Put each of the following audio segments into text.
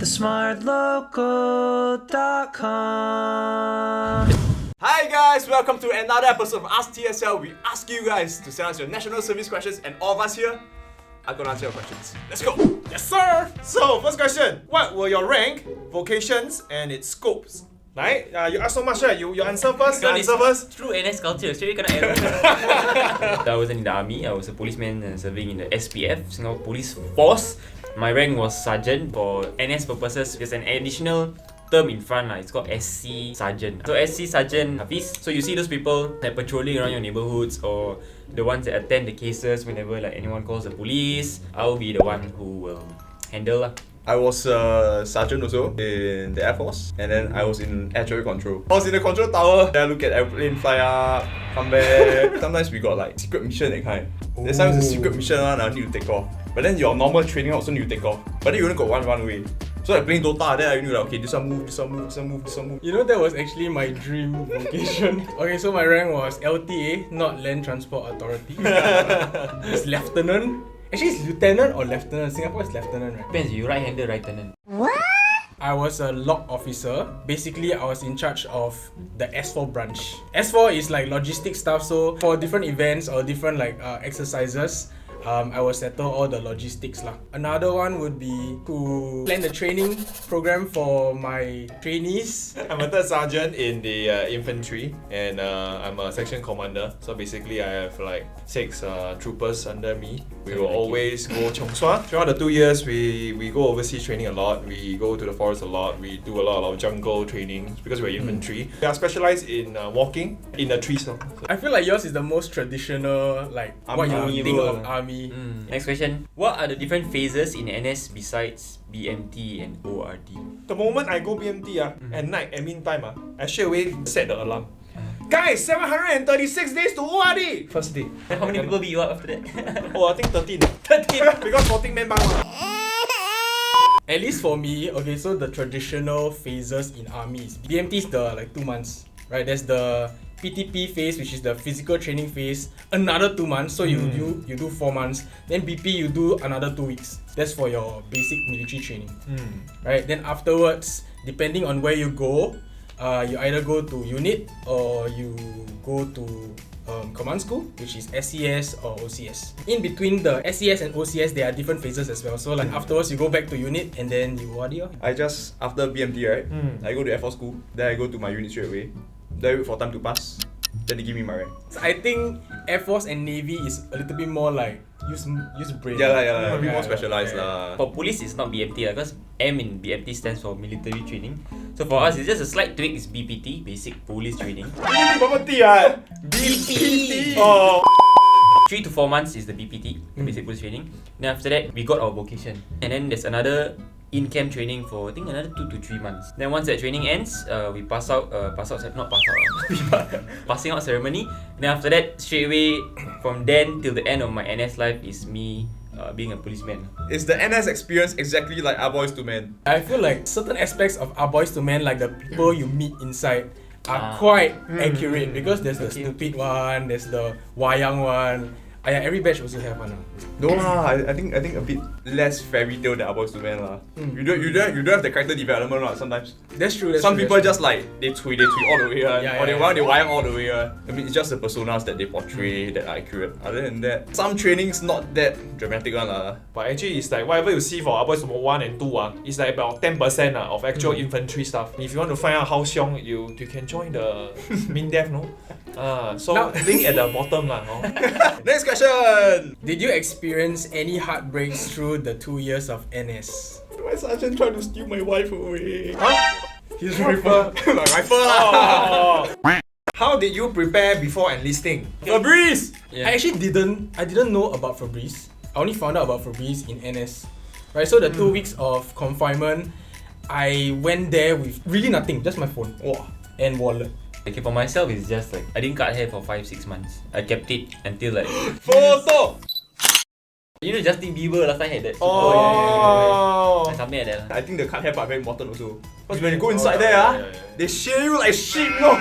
TheSmartLocal.com. Hi guys, welcome to another episode of Ask TSL. We ask you guys to send us your national service questions, and all of us here are gonna answer your questions. Let's go! Yes, sir! So, first question. What were your rank, vocations, and its scopes? Right? You ask so much, right? You answer first? True NS culture, straight kena error. I wasn't in the army, I was a policeman serving in the SPF, Singapore Police Force. My rank was sergeant. For NS purposes, there's an additional term in front, it's called SC Sergeant. So SC Sergeant Hafiz. So you see those people like patrolling around your neighborhoods, or the ones that attend the cases whenever like anyone calls the police. I'll be the one who will handle lah. I was a sergeant also in the Air Force, and then I was in air traffic control. I was in the control tower, then I look at airplane fly up, come back. Sometimes we got like secret mission that kind. There's sometimes a secret mission one I need to take off. But then your normal training also need to take off. But then you only got one runway. So like playing Dota, then I knew like, okay, this one move, this one move, this one move, this one move. You know, that was actually my dream vocation. Okay, so my rank was LTA, not Land Transport Authority. It's lieutenant. Actually, it's lieutenant or lieutenant. Singapore is lieutenant, right? Depends, you right-hander, right-turner. I was a log officer. Basically, I was in charge of the S4 branch. S4 is like logistics stuff. So for different events or different like exercises, I will settle all the logistics lah. Another one would be to plan the training program for my trainees. I'm a third sergeant in the infantry, and I'm a section commander. So basically, I have like 6 troopers under me. We will always go Cheong Sua. Throughout the 2 years, we go overseas training a lot. We go to the forest a lot. We do a lot of jungle training because we're infantry. We are specialized in walking in the trees. So. I feel like yours is the most traditional, like what you think of army. Next question. What are the different phases in NS besides BMT and ORD? The moment I go BMT at night, admin time, I straight away set the alarm. Guys, 736 days to ORD! First day. How many people beat you up after that? I think 13. 13? Because 14 men bang. At least for me, okay, so the traditional phases in army is BMT is the like 2 months, right? There's the PTP phase, which is the physical training phase, another 2 months. So you do 4 months. Then BP you do another 2 weeks. That's for your basic military training, right? Then afterwards, depending on where you go, you either go to unit or you go to command school, which is SCS or OCS. In between the SCS and OCS, there are different phases as well. So like afterwards, you go back to unit and then you ORD. I just, after BMT, right? I go to Air Force school, then I go to my unit straight away. Then I wait for time to pass, then they give me my rank. So I think Air Force and Navy is a little bit more like use brain. Yeah, a bit more specialized lah. For police, it's not BMT because M in BMT stands for military training. So for us, it's just a slight tweak. It's BPT, basic police training. BPT! Oh. 3 to 4 months is the BPT, the basic police training. Then after that, we got our vocation. And then there's another in-camp training for I think another 2 to 3 months. Then once that training ends, we passing out ceremony. Then after that, straight away from then till the end of my NS life is me being a policeman. Is the NS experience exactly like Our Boys to Men? I feel like certain aspects of Our Boys to Men, like the people you meet inside, are quite accurate because there's the stupid one, there's the wayang one. Every batch also have one. No lah, I think a bit less fairy tale than Our Boys to Men lah. You don't have the character development lah sometimes. That's true. Some people just like they tweet all the way or they wayang all the way. I mean, it's just the personas that they portray that are accurate. Other than that, some training's not that dramatic one lah. But actually, it's like whatever you see for Our Boys 1 and 2 it's like about 10% of actual infantry stuff. If you want to find out how xiong, you can join the MINDEF, no? So now, link at the bottom lah. No? Next question. Did you experience any heartbreaks through the 2 years of NS? My sergeant tried to steal my wife away. His rifle. My rifle lah. How did you prepare before enlisting? Fabrice! I actually didn't know about Fabrice. I only found out about Fabrice in NS. Right, so the 2 weeks of confinement, I went there with really nothing, just my phone and wallet. Okay, for myself, it's just like I didn't cut hair for 5-6 months. I kept it until like Photo! You know Justin Bieber last time had that. Oh, something like that. I think the cut hair part very important also. Because when you go inside there, they shear you like shit. No.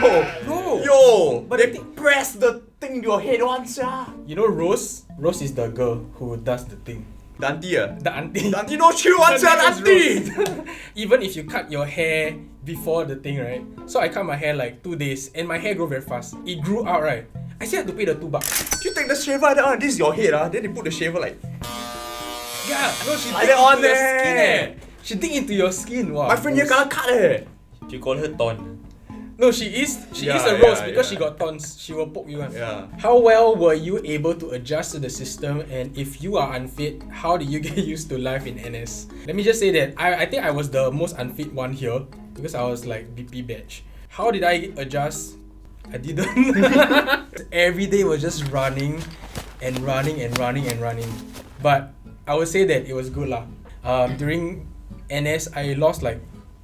Yo, but they press the thing in your head once. You know Rose? Rose is the girl who does the thing. The auntie The auntie. The auntie no chill one, Her name is auntie! Rose. Even if you cut your hair before the thing, right? So I cut my hair like 2 days and my hair grew very fast. It grew out, right? I still had to pay the $2. You take the shaver, this is your head, then they put the shaver like... Yeah, no, she Like dig that on into your there. skin. She dig into your skin. Wow. My friend here kena cut You call her Ton. No, she is Yeah, a rose yeah, because yeah. she got thorns. She will poke you. Yeah. How well were you able to adjust to the system, and if you are unfit, how did you get used to life in NS? Let me just say that I think I was the most unfit one here because I was like BP batch. How did I adjust? I didn't. Every day was just running and running and running and running. But I would say that it was good lah. During NS, I lost like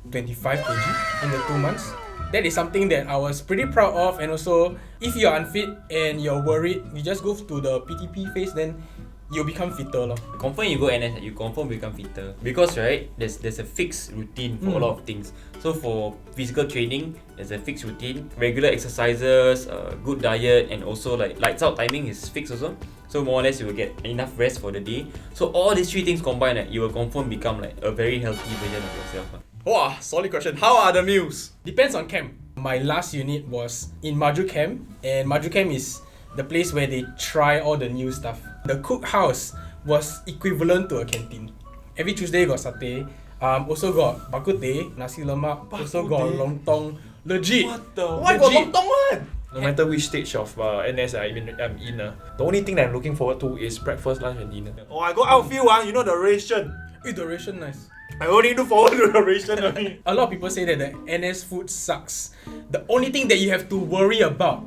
25 kg in the 2 months. That is something that I was pretty proud of, and also if you're unfit and you're worried, you just go to the PTP phase, then you'll become fitter lah. Confirm you go NS, you confirm become fitter. Because right, there's a fixed routine for a lot of things. So for physical training, there's a fixed routine, regular exercises, good diet, and also like lights out timing is fixed also. So more or less you will get enough rest for the day. So all these 3 things combined, you will confirm become like a very healthy version of yourself. Wow, solid question. How are the meals? Depends on camp. My last unit was in Maju Camp, and Maju Camp is the place where they try all the new stuff. The cookhouse was equivalent to a canteen. Every Tuesday got satay. Also got bak kut teh, nasi lemak. Also got lontong. Legit. What the? Why got lontong one? No matter which stage of NS I'm in, the only thing that I'm looking forward to is breakfast, lunch, and dinner. Oh, I go outfield, you know the ration. The ration nice. I only look forward to the ration only. A lot of people say that the NS food sucks. The only thing that you have to worry about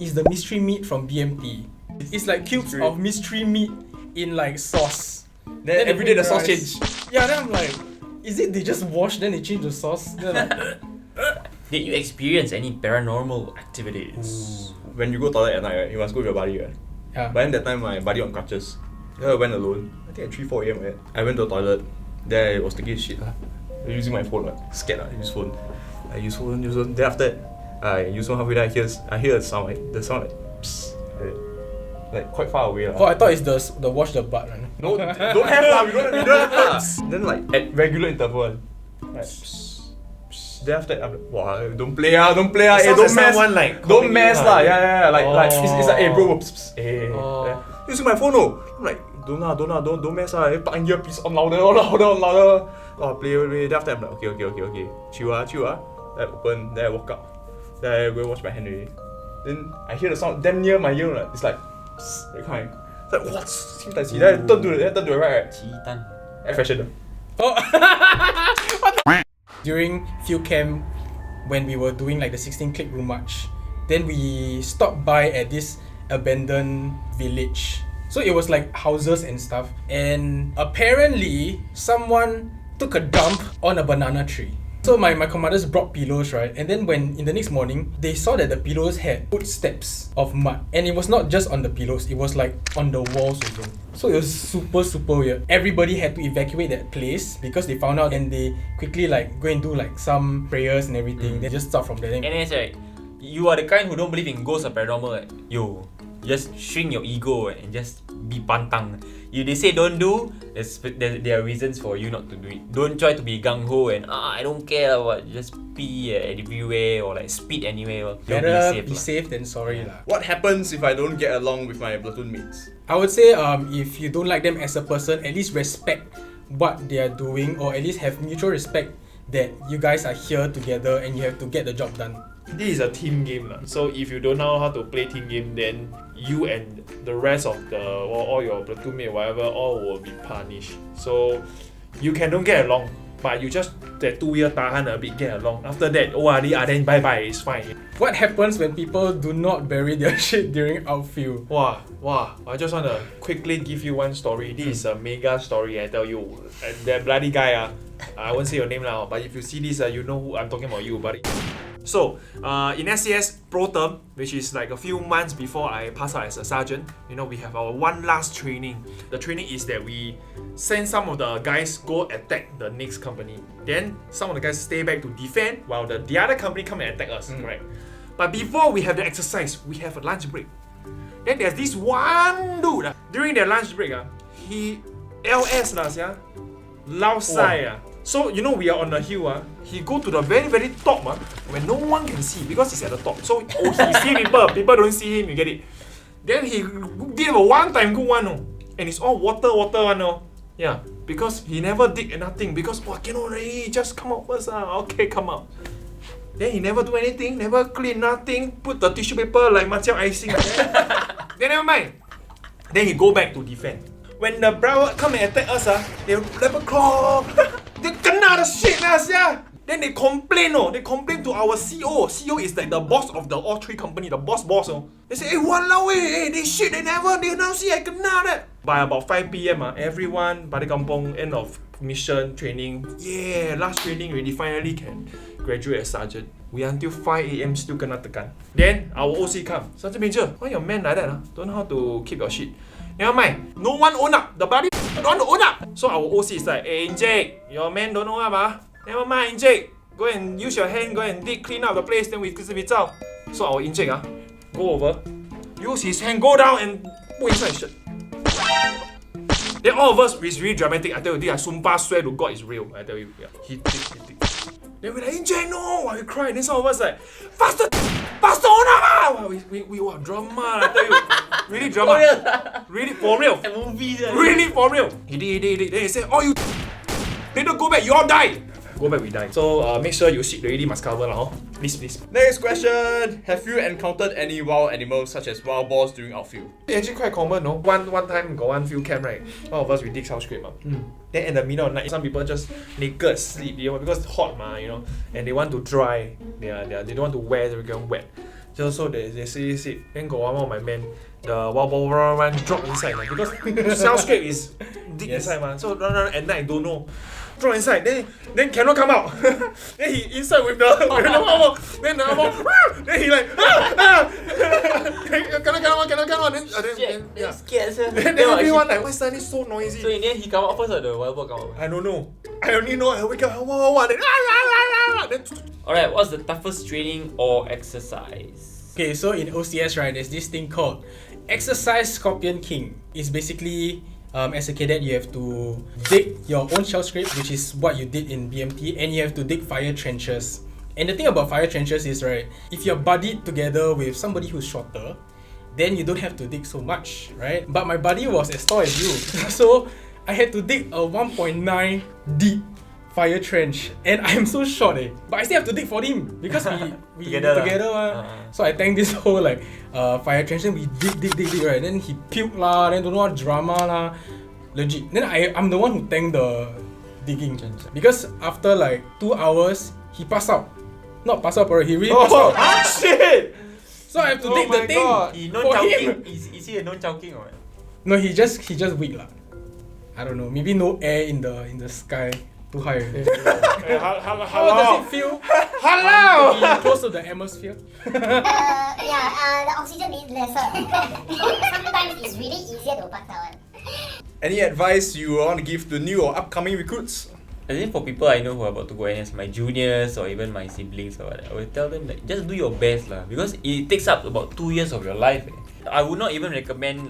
is the mystery meat from BMT. It's like cubes of mystery meat in like sauce. Then they every day put the sauce rice. change. Yeah, then I'm like, is it they just wash then they change the sauce? Then I'm like, Did you experience any paranormal activities? When you go toilet at night, right, you must go with your buddy, right? yeah. But then that time my buddy on crutches. Then I went alone. I think at 3-4 AM, right? I went to the toilet. Then I was taking shit. Using my phone. Scared. Use phone. I use phone. Then after that, I use phone halfway there. I hear the sound. The sound like psst, like quite far away. Oh, I thought it's the wash the butt one. No, don't have lah. We don't have lah. Then like at regular interval. Like, psst, psst. Then after that, I'm like, wow, don't play ah. Don't sounds mess. like someone, like, Don't calling mess you lah. lah. Yeah. Like it's like, hey bro, psst, psst, hey. Oh. Yeah. Using my phone no. I'm like, don't mess lah. Plug in earpiece on louder. Play. Then after that, I'm like, okay. Chill ah. Then I open. Then I walk up. Then I go wash my hand already. Then I hear the sound damn near my ear. Like, it's like psst, that kind. It's like what? Then I turn to the right. Cheatan. Air freshener. Oh. During field camp, when we were doing like the 16 click room march, then we stopped by at this abandoned village. So it was like houses and stuff, and apparently someone took a dump on a banana tree. So my commanders brought pillows, right? And then when in the next morning, they saw that the pillows had footsteps of mud. And it was not just on the pillows, it was like on the walls also. So it was super weird. Everybody had to evacuate that place because they found out, and they quickly like go and do like some prayers and everything. They just start from there. NS right, you are the kind who don't believe in ghosts or paranormal right? Yo, just shrink your ego and just be pantang. They say don't do, there are reasons for you not to do it. Don't try to be gung-ho and I don't care what, just pee everywhere or like spit anywhere. Better be safe than sorry lah. What happens if I don't get along with my platoon mates? I would say if you don't like them as a person, at least respect what they are doing, or at least have mutual respect that you guys are here together and you have to get the job done. This is a team game lah. So if you don't know how to play team game, then you and the rest of all your platoon mate, whatever, all will be punished. So you can don't get along, but you just that 2 year tahan a bit, get along. After that, ORD, then bye bye, it's fine. What happens when people do not bury their shit during outfield? Wow, I just want to quickly give you one story. This is a mega story, I tell you. And that bloody guy, I won't say your name now, but if you see this, you know who I'm talking about, you, buddy. So, in SCS Pro Term, which is like a few months before I pass out as a sergeant, we have our one last training. The training is that we send some of the guys go attack the next company. Then some of the guys stay back to defend while the other company come and attack us, correct? But before we have the exercise, we have a lunch break. Then there's this one dude, during their lunch break, he LS lah, sia. Lao sai ah. So you know we are on the hill ah. He go to the very very top ah, where no one can see because he's at the top. So he see people don't see him. You get it? Then he did a one time good one oh, and it's all water one oh. Yeah, because he never dig nothing because cannot already. Just come out first ah. Okay, come out. Then he never do anything, never clean nothing. Put the tissue paper like macam icing. Then never mind. Then he go back to defend. When the brown come and attack us they never claw. They kena the shit sia. Then they complain they complain to our CO. CO is like the boss of the all three company, the boss oh. They say, walao they shit, they now see I kena that. By about 5 PM everyone balik kampung, end of mission training. Yeah, last training already, finally can graduate as sergeant. We until 5 AM still kena tekan. Then our OC come. Sergeant Major, why your man like that don't know how to keep your shit. Never mind, no one own up. The bloody don't want to own up. So our OC is like, hey Jake, your man don't know up Never mind Jake, go and use your hand, go and dig, clean up the place, then we out. So our Jake go over, use his hand, go down and put inside his shirt. Then all of us is really dramatic. I tell you, this I sumpah swear to God is real. I tell you, yeah. He dig. Then we're like, Jake, no! We cry. Then some of us like, faster on up! We were drama, I tell you. Really drama. Really for real. A movie. Really for real. He did. Then he said, oh you they don't go back, you all die. Go back, we die. So make sure you shit already must cover lah, Please. Next question. Have you encountered any wild animals such as wild boars during outfield? It's actually quite common, no? One time got one field camp, right? All of us we dig sound scrape. Then in the middle of the night, some people just naked sleep, because it's hot, and they want to dry. They don't want to wear, they get wet. So they sit. Then got one of my men, the wild boar run drop inside because sound scrape is dig inside So run at night don't know. Drop inside, then cannot come out. Then he inside with the wild boar. Then the wild boar, then he like cannot come out. Then Scared sir. Then everyone like, why suddenly so noisy? So in the end he come out first or the wild boar come out? I don't know. I only know I wake up then Alright, what's the toughest training or exercise? Okay, so in OCS, right, there's this thing called Exercise Scorpion King. It's basically, as a cadet, you have to dig your own shell scrape, which is what you did in BMT, and you have to dig fire trenches. And the thing about fire trenches is, right, if you're buddied together with somebody who's shorter, then you don't have to dig so much, right? But my buddy was as tall as you, so I had to dig a 1.9 deep fire trench, and I'm so short but I still have to dig for him because we together So I tanked this whole fire trench, and we dig right. Then he puked lah, then don't know what drama lah, legit. Then I'm the one who tanked the digging because after 2 hours he passed out. Not passed out, he really passed out. Shit! So I have to dig the thing He for him. Is he a non-chowking or what? No, he just weak lah. I don't know, maybe no air in the sky. Too high. How does it feel? Hello! Be close to the atmosphere. The oxygen is lesser. Sometimes it's really easier to pass out. Any advice you want to give to new or upcoming recruits? I think for people I know who are about to go NS, my juniors or even my siblings or what, I will tell them just do your best lah, because it takes up about 2 years of your life. I would not even recommend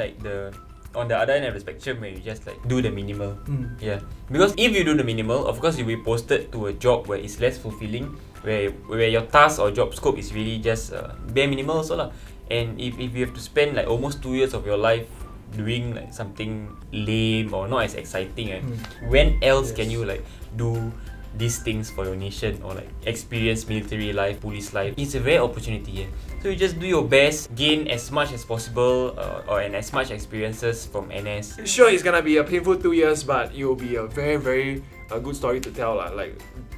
on the other end of the spectrum where you just do the minimal. Yeah, because if you do the minimal, of course you'll be posted to a job where it's less fulfilling, where your task or job scope is really just bare minimal also lah. And if you have to spend almost 2 years of your life doing something lame or not as exciting, when else can you do these things for your nation or experience military life, police life? It's a rare opportunity. So you just do your best, gain as much as possible and as much experiences from NS. Sure, it's gonna be a painful 2 years, but it will be a very, very good story to tell.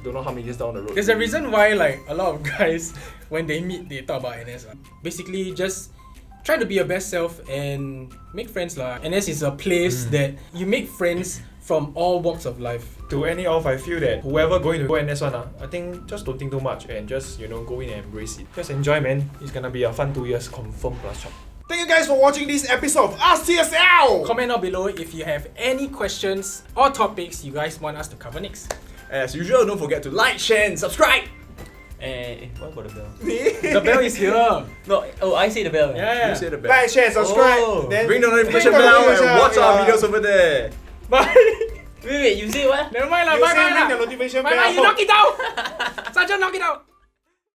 Don't know how many years down the road. There's a reason why a lot of guys, when they meet, they talk about NS. Basically, just try to be your best self and make friends lah. NS is a place that you make friends from all walks of life. To any of, I feel that whoever going to go NS one, I think just don't think too much and just go in and embrace it. Just enjoy, man. It's gonna be a fun 2 years, confirm plus chop. Thank you guys for watching this episode of Ask TSL. Comment down below if you have any questions or topics you guys want us to cover next. As usual, don't forget to like, share, and subscribe. What about the bell? The bell is here. No, I say the bell. Yeah. You say the best. Like, share, subscribe. Oh. Then Ring the notification ring the bell and notification, watch our videos over there. Bye. Wait, you say what? Never mind lah. You Bye say bye ring the lah. notification Bye bye. You bell. knock it down. Sergeant, knock it out.